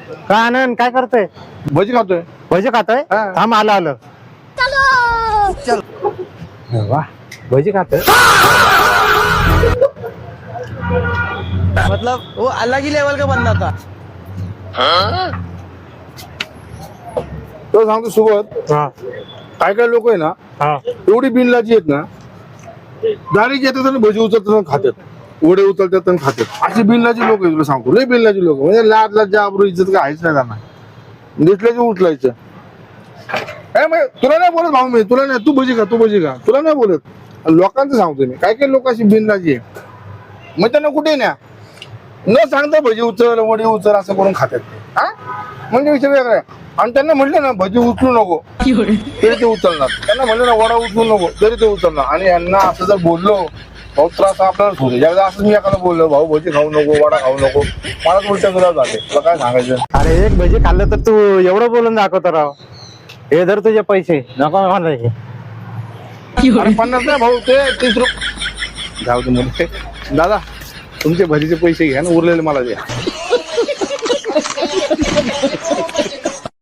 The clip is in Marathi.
काय आनंद काय करतोय? भजी खातोय. भजी खातोय? हा. थांब आलं. चल वा भजी खातोय. मतलब वो अलग ही लेवल का बंदा था. तो सांगतो सोबत हा काय काय लोक आहे ना हा एवढी बिनलाजी आहेत ना, डायरेक्ट येतात आणि भजी उचलतात आणि खातात, वडे उचलतात आणि खातात. अशी बिनलाजी लोक आहे, तुला सांगतो लय बिनलाजी लोक. म्हणजे लाज लज्जा आबरू इज्जत काय आहेच नाही त्यांना. दिसल्याची उचलायचं. काय मग तुला नाही बोलत भाऊ, मी तुला नाही, तू भजी खा तू भजी खा, तुला नाही बोलत. लोकांचं सांगतो मी, काय काय लोक अशी बिनलाजी आहे. मग त्यांना कुठे न्या न सांगता भजी उचल वडे उचल असं करून खातात. हा म्हणजे विषय वेगळा आहे. आणि त्यांना म्हटलं ना भजी उचलू नको तरी ते उचलणार, त्यांना म्हटलं ना वडा उचलू नको तरी ते उचलणार. आणि यांना असं जर बोललो भाऊ त्रास आपल्यालाच होतो. ज्यावेळेस असं मी एखादा बोललो भाऊ भजी खाऊ नको वडा खाऊ नको, मलाच उलट्या तुला जाते. तुला काय सांगायचं. अरे एक भजी खाल्लं तर तू एवढं बोलून दाखवतो राव. हे धर तुझे पैसे नको म्हणायचे. अरे 50 नाही भाऊ, ते 30 रुपये जाऊ दे मुले. दादा तुमचे भजीचे पैसे घ्या ना, उरलेले मला द्या.